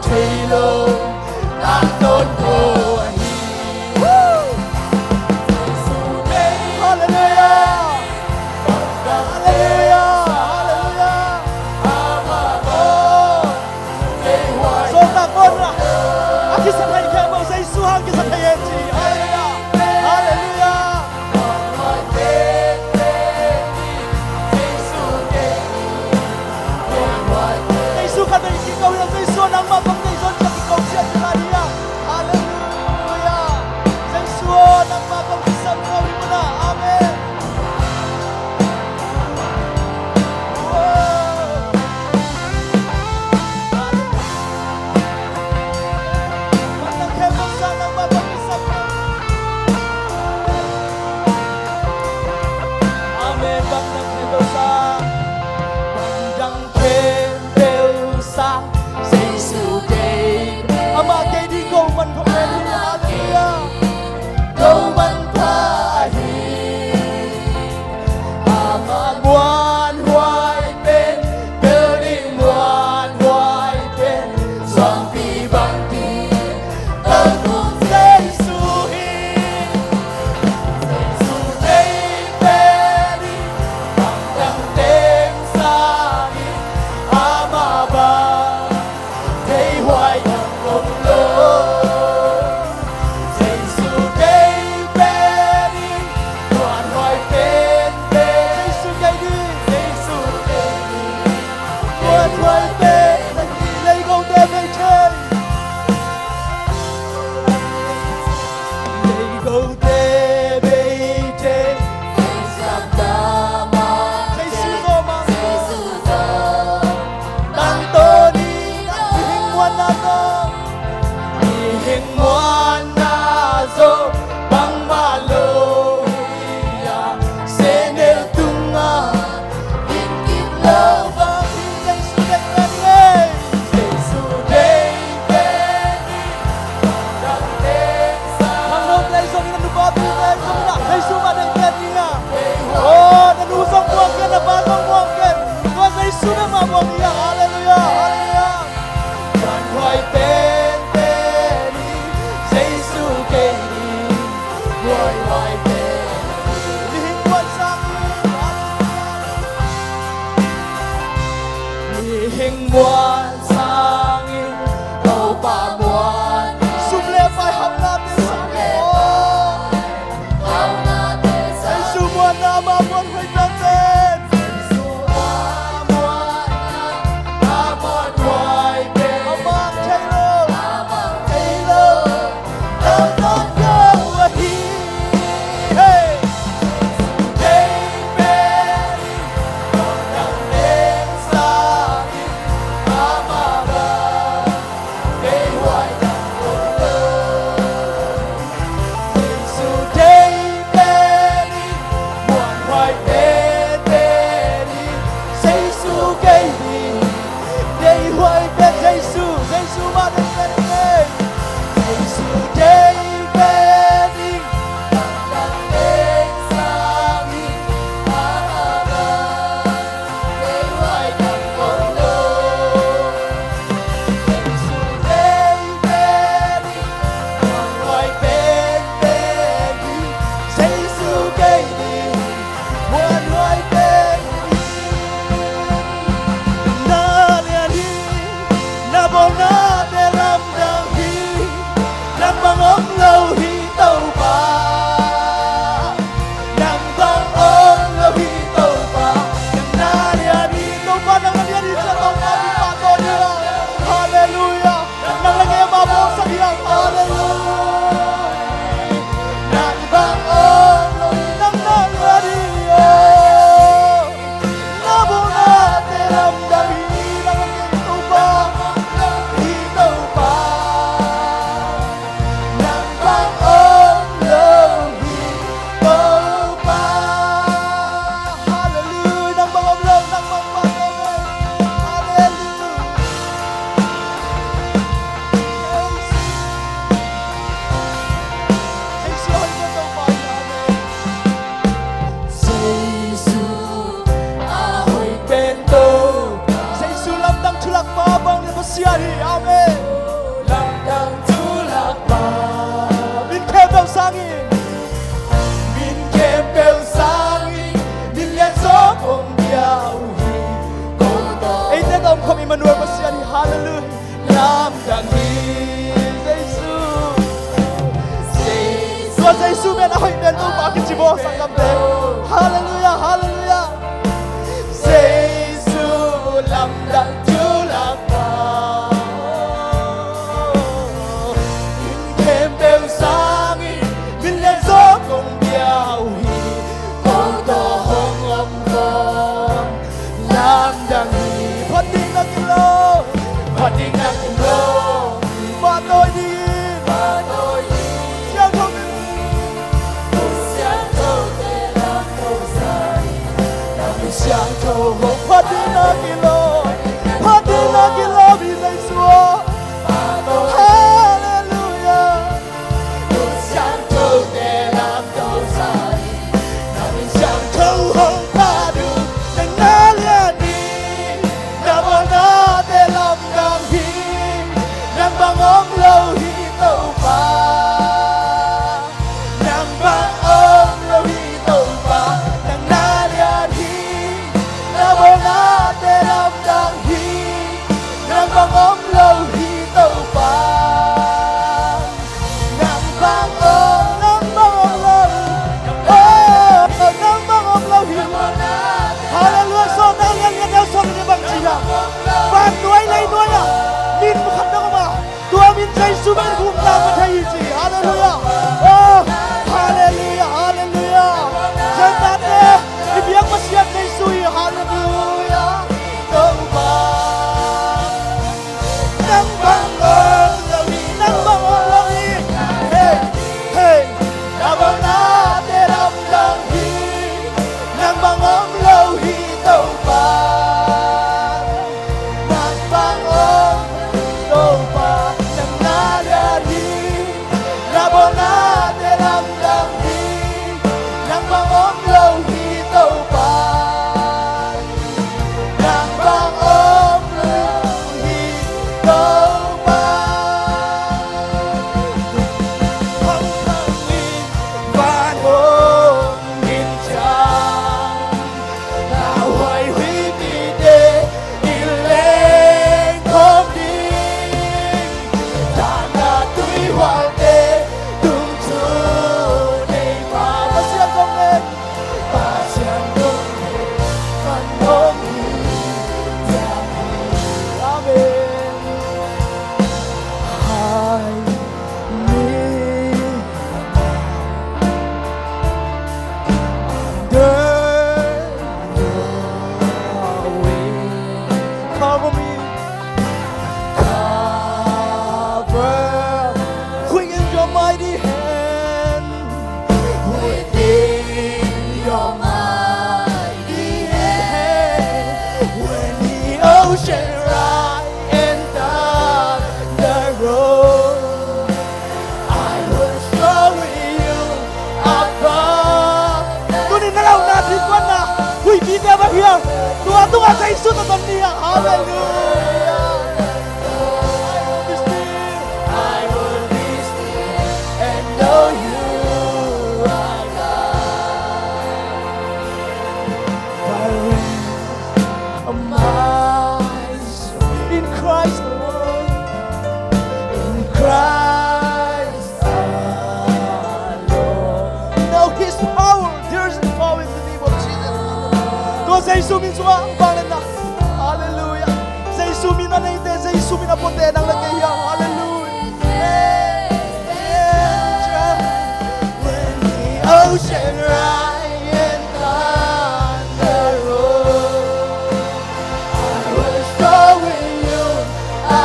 thủy lộ ta tôn cô na hoy ben tu pa ki chibo sangam de hallelujah hallelujah Giêsu làm đặng Chúa làm ta những đêm đều sáng mình lên gió cùng nhau con to hồng âm con làm đặng phát tiếng na ki lo và tiếng nắng lô ba tôi đi và tôi cha không sáng thâu để làm thâu dài làm sáng thâu hồng phát tiếng na ki lo vì dây xua hallelujah sáng thâu để làm thâu dài làm sáng thâu hồng ta được đừng na liền đi Nam na te lam dang hi Nam bang om lo hi tau pa Nam bang om lo hi tau pa Nam na lian hi Nam na te lam dang hi Nam bang om lo hi tau pa Nam bang om lo hi hallelujah so ta yan so ni bang sila bang nuai lai nuai à min mu khat dong ma tua min sai su ban hum ta ma thai chi hallelujah oh hallelujah hallelujah jangan de di biang ma siap sai su hallelujah tau pa Nam bang om lo hi nang bang lo hi hey hey Nam na te lam dang hi Nam bang om lo hi tau pa Nam bang om tau pa Nam na lian hi Nam na te lam dang hi Nam bang om lo hi tau pa Nam bang om lo hi tau pa Hồng thang nghìn vạn hồn nghìn tràng Nào hoài huy đi đê đi lên không đi Ta na túi hoàng đê tung chú đầy mà ma siap dong lên Ba siang đông Phan hông hi amen hai mi There away cover me cover quick in your mighty hand Within your mighty hand When the ocean rise and thunder roll I will show you above tôi đi nào na đi quan na hui đi theo bao nhiêu tua say suốt tận đi hallelujah I will be still and know you are God in Christ alone in Christ alone know His power there is power in the name of Jesus tua say su min suwa bang na hallelujah say su min na ite say su min na pote nang lagay yang hallelujah when the ocean rise and thunder roll I will show you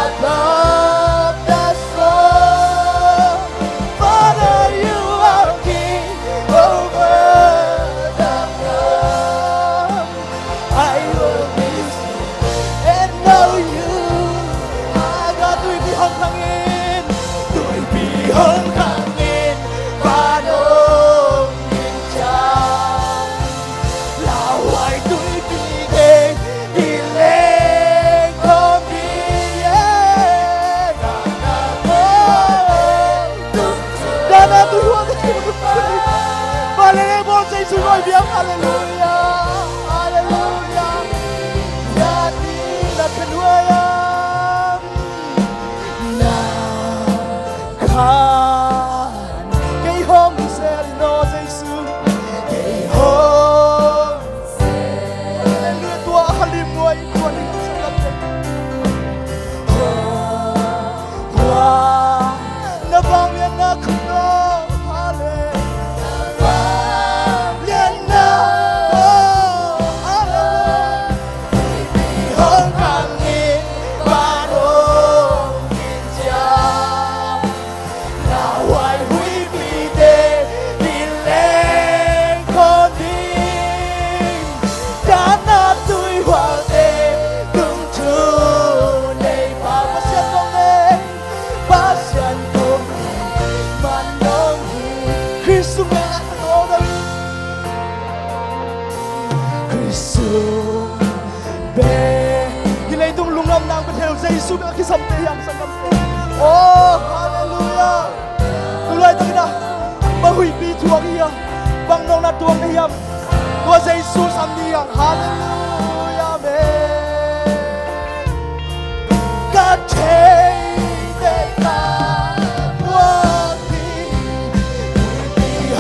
above the storm Father you are king over the flood I will be still and know you tôi bị hăng hangin Tuổi bị hân hàng nghìn và ôm nghìn tràn là hoài tuổi đi đến đi lên không đi Dana tôi hoa và lên em bon say su ngồi biếng hallelujah hallelujah ya đi là cần nuôi khan cái hôm sẽ nói Yesus ang kisampayang sa kampo. Oh, hallelujah. Tuloy tayo na. Mahuipi tuwang iyang. Bang nong na tuwang iyang. Tuwa sa Jesus ang iyang. Hallelujah, amen. God take the time. What we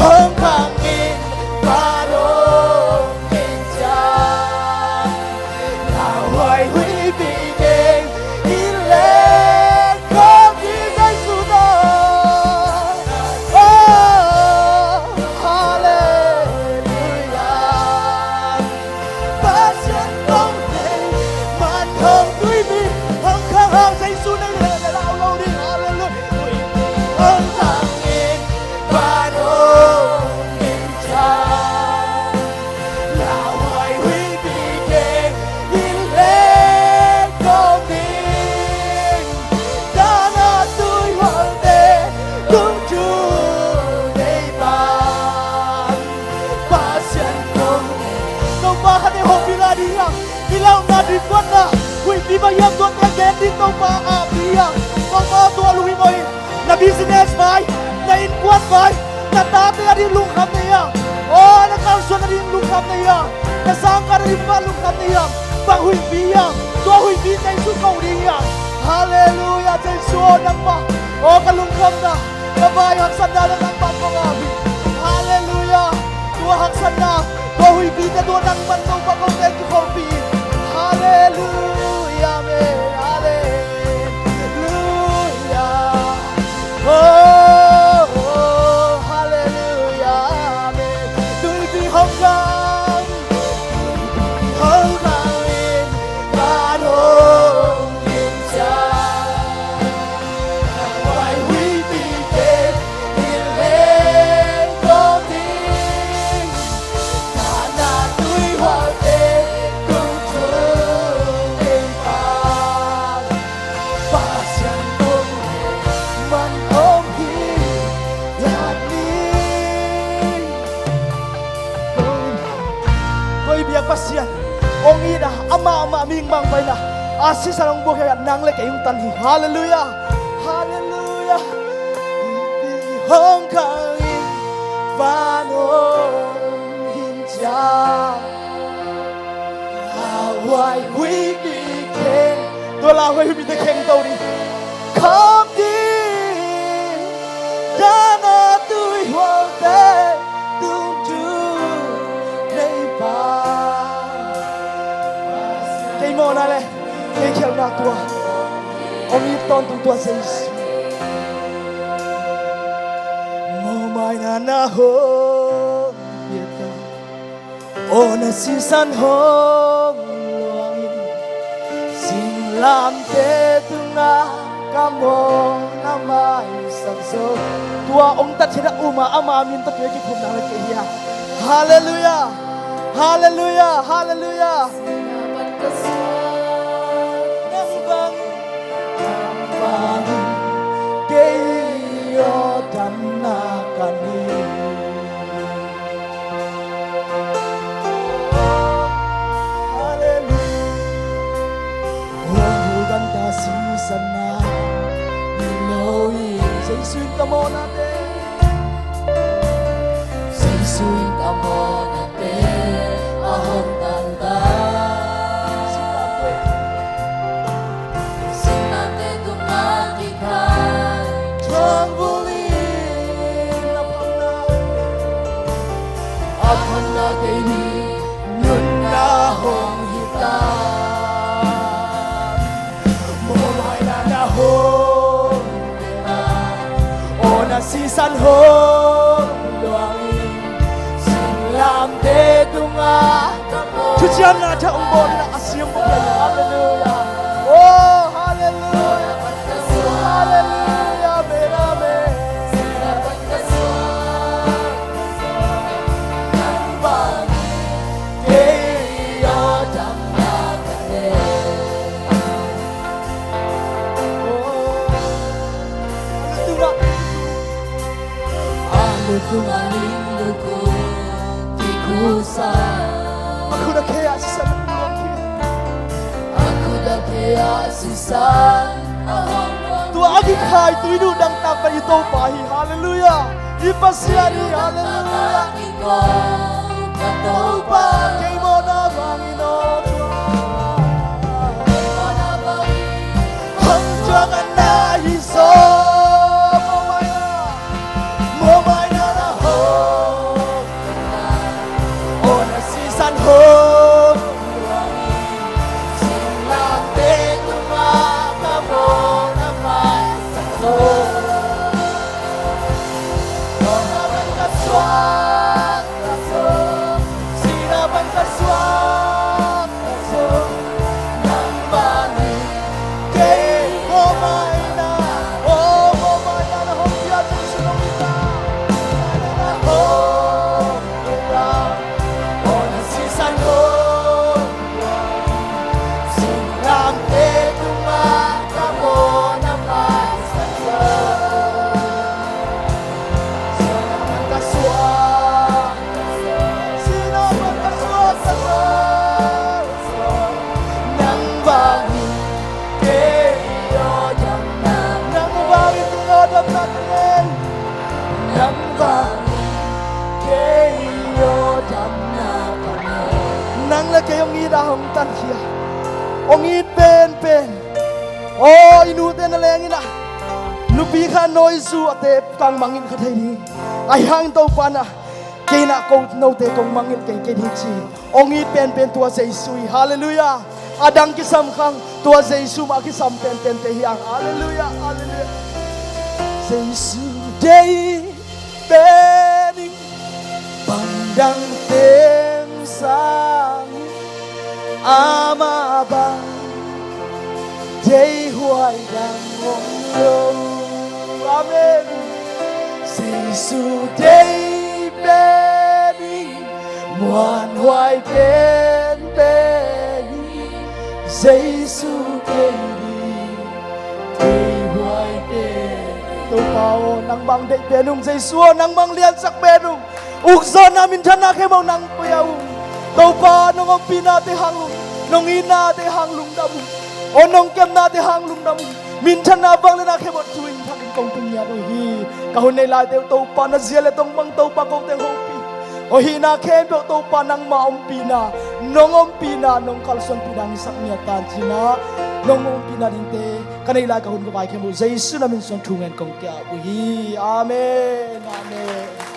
hong hangin. Parong minsan. Naway huibigay. Ilan kong isa'y sunod. Oh, hallelujah. Passion kong day. Man hong huibig. Hong kahang sa'y sunod. Nalalaw rin. Hallelujah. Hong hangin. Parong minsan. Naway huibigay. Ilan kong din. Dana tuy walde. Kung tunay ba. Pasyan kong nung bahan ni Hopi Nadia. Ilaw na rikwan na. Huy, di ba yan doon again dito maabiya. Mga tuwaluhin mo na business ba? Na inquat ba? Na dati na rin lungkam na yan. Oh, nagkaroon na rin lungkam na yan. Nasaan ka na rin ba lungkam na yan? Panghuy biyang. Tuwahuy biyang sa ikaw rin yan. Hallelujah. Sa isuon ng pa. Oh, kalungkam na. Kabayang sandalan ng pagpangabi. Hallelujah. Tuwahang sana. Tuwahuy biyang doon ang mandaw pagkong thank you for being. Hallelujah. Amen. Hallelujah. Oh, oh, hallelujah. Amen. Tulbi hanggang hangangin parong minsan. Naway huibigay ilan kong din. Sana tuy walde kung tunay ba. Pasyan kong man hong hiyagin. Ko'y biyag pasyan. Ong ina, ama aming mangbay na. Asis anong buhay at nangle kayong tanhi. Hallelujah. Hallelujah. Hindi hong kangin panong hinjang. Laway huibigay. Laway huibigay daw rin. Come din. Dana tuy walde. Tung tunay ba. Kay mo na le. Kay kiyal na tuwa. Omiton tung tuwa sa isu. Mo may nanahon. Yata. O nasisan hong luangin. Sinlam te tunga. Kamo na may sagso. Tua ong tatira uma amamin tatwegi kumnala kaya. Hallelujah. Hallelujah. Hallelujah. Nang bangin kayo damnakanin. Hallelujah. Huwag tasisan na Iloy. Sa isuin ka mo natin. Sa isuin ka mo natin. Ahong tanda. Sinate tumagikan. Trambulin na pangna. Ako na kaili. Nun na hong hitan. Mumay na nahong. Nasisan hong luangin. Sinlam de dunga. Tujian na ta umbon na asyong bugay. Hallelujah. Oh, hallelujah. Hallelujah. Amen, amen. Tumaling ko di kusa. Ako na kaya sa sanang luwangin. Ako na kaya tua agi khai tui du dang tak pa ito pa hi hallelujah ipasiani hallelujah tau pa kay mo na Panginoon hang jangan na hiso mo mai na na ho ona sisan ho nang la kayong irahong tan hiya ong pen o inute na leng ina nupi kha noi su ate kang mangin kha thai ni ai hang to pana keina ko no te kong mangin ke hi chi ong pen tua jesu hallelujah adang ki sam khang tua jesu ma ki sam pen te hiang hallelujah hallelujah jesu dei bening pandang tem sang ama bang dei huai dang ngong yo amen jesu dei bening muan huai pen bening jesu dei huai pen tôi bao nang bang dei benung jesu nang bang lian sak benung ukso namin thana ke mau nang puyau tau pa nong pina te hanglung nong ina te hanglung dam onong kem na te hanglung dam min thana bang le na ke bot tuin thang kong tunya do hi ka hun nei lai te tau pa na zia le tong bang tau pa kong te hopi o hi na ke do tau pa nang ma pina nong pina nong kalson pinang sak nya tan china nong pina ding te kanai lai ka hun ko bai ke mu jesu na min son thungen kong kya bu hi amen amen